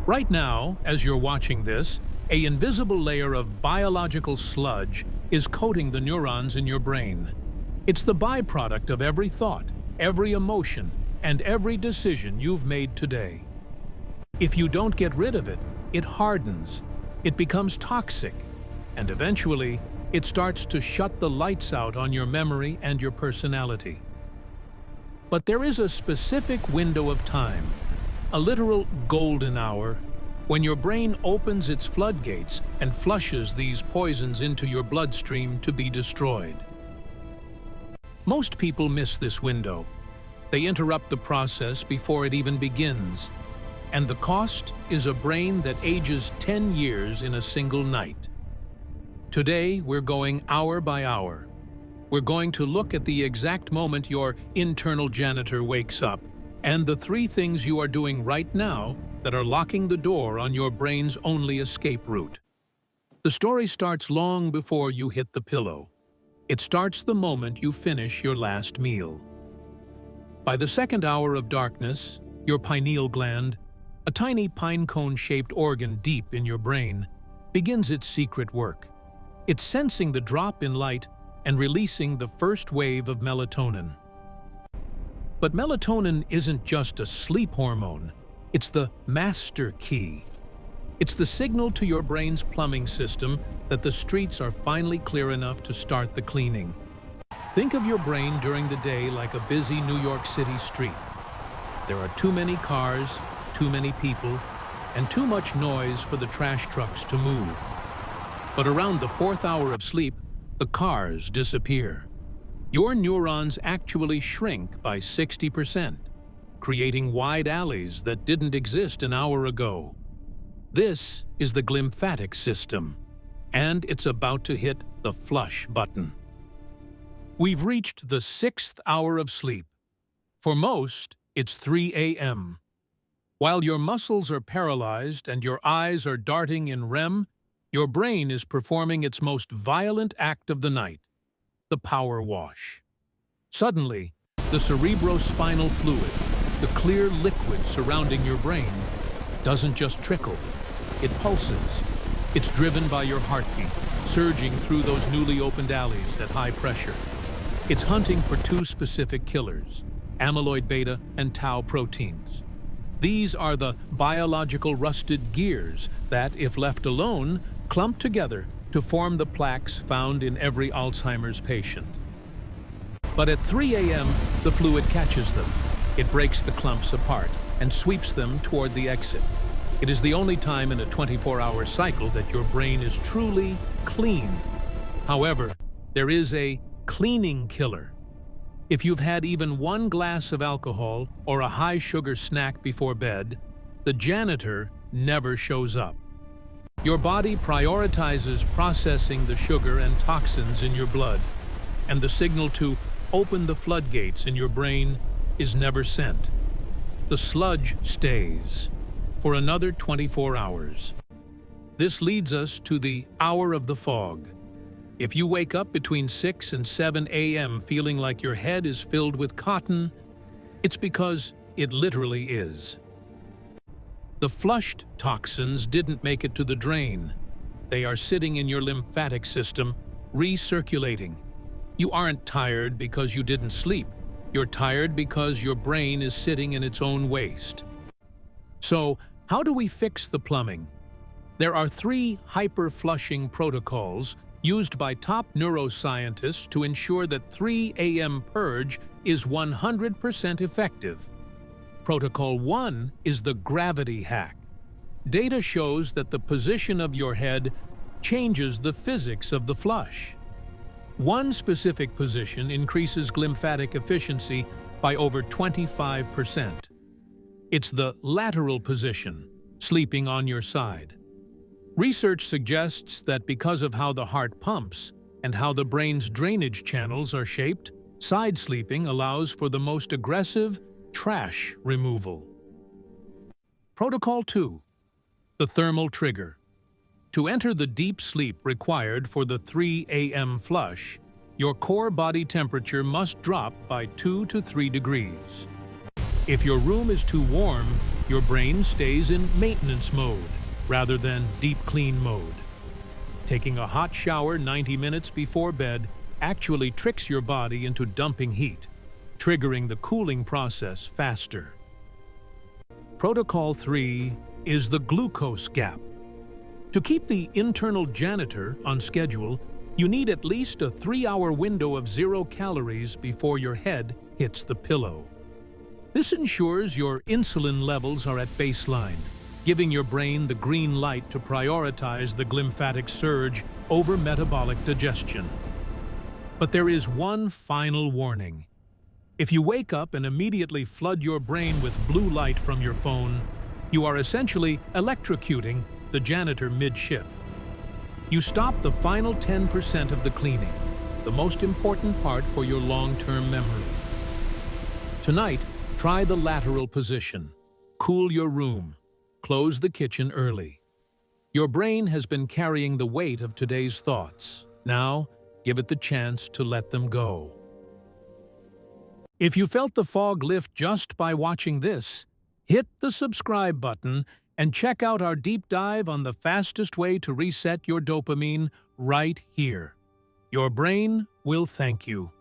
Right now, as you're watching this, an invisible layer of biological sludge is coating the neurons in your brain. It's the byproduct of every thought, every emotion, and every decision you've made today. If you don't get rid of it, it hardens, it becomes toxic, and eventually, it starts to shut the lights out on your memory and your personality. But there is a specific window of time, a literal golden hour, when your brain opens its floodgates and flushes these poisons into your bloodstream to be destroyed. Most people miss this window. They interrupt the process before it even begins. And the cost is a brain that ages 10 years in a single night. Today, we're going hour by hour. We're going to look at the exact moment your internal janitor wakes up and the 3 things you are doing right now that are locking the door on your brain's only escape route. The story starts long before you hit the pillow. It starts the moment you finish your last meal. By the 2nd hour of darkness, your pineal gland, a tiny pine cone-shaped organ deep in your brain, begins its secret work. It's sensing the drop in light and releasing the first wave of melatonin. But melatonin isn't just a sleep hormone, it's the master key. It's the signal to your brain's plumbing system that the streets are finally clear enough to start the cleaning. Think of your brain during the day like a busy New York City street. There are too many cars, too many people, and too much noise for the trash trucks to move. But around the 4th hour of sleep, the cars disappear. Your neurons actually shrink by 60%, creating wide alleys that didn't exist an hour ago. This is the glymphatic system, and it's about to hit the flush button. We've reached the 6th hour of sleep. For most, it's 3 a.m. While your muscles are paralyzed and your eyes are darting in REM, your brain is performing its most violent act of the night, the power wash. Suddenly, the cerebrospinal fluid, the clear liquid surrounding your brain, doesn't just trickle, it pulses. It's driven by your heartbeat, surging through those newly opened alleys at high pressure. It's hunting for 2 specific killers, amyloid-beta and tau proteins. These are the biological rusted gears that, if left alone, clump together to form the plaques found in every Alzheimer's patient. But at 3 a.m., the fluid catches them. It breaks the clumps apart and sweeps them toward the exit. It is the only time in a 24-hour cycle that your brain is truly clean. However, there is a cleaning killer. If you've had even 1 glass of alcohol or a high-sugar snack before bed, the janitor never shows up. Your body prioritizes processing the sugar and toxins in your blood, and the signal to open the floodgates in your brain is never sent. The sludge stays for another 24 hours. This leads us to the hour of the fog. If you wake up between 6 and 7 a.m. feeling like your head is filled with cotton, it's because it literally is. The flushed toxins didn't make it to the drain. They are sitting in your lymphatic system, recirculating. You aren't tired because you didn't sleep. You're tired because your brain is sitting in its own waste. So, how do we fix the plumbing? There are 3 hyper-flushing protocols used by top neuroscientists to ensure that 3 a.m. purge is 100% effective. Protocol 1 is the gravity hack. Data shows that the position of your head changes the physics of the flush. One specific position increases glymphatic efficiency by over 25%. It's the lateral position, sleeping on your side. Research suggests that because of how the heart pumps and how the brain's drainage channels are shaped, side sleeping allows for the most aggressive trash removal. Protocol 2. The thermal trigger. To enter the deep sleep required for the 3 a.m. flush, your core body temperature must drop by 2 to 3 degrees. If your room is too warm, your brain stays in maintenance mode rather than deep clean mode. Taking a hot shower 90 minutes before bed actually tricks your body into dumping heat, triggering the cooling process faster. Protocol 3 is the glucose gap. To keep the internal janitor on schedule, you need at least a 3-hour window of 0 calories before your head hits the pillow. This ensures your insulin levels are at baseline, giving your brain the green light to prioritize the glymphatic surge over metabolic digestion. But there is one final warning. If you wake up and immediately flood your brain with blue light from your phone, you are essentially electrocuting the janitor mid-shift. You stop the final 10% of the cleaning, the most important part for your long-term memory. Tonight, try the lateral position. Cool your room. Close the kitchen early. Your brain has been carrying the weight of today's thoughts. Now, give it the chance to let them go. If you felt the fog lift just by watching this, hit the subscribe button and check out our deep dive on the fastest way to reset your dopamine right here. Your brain will thank you.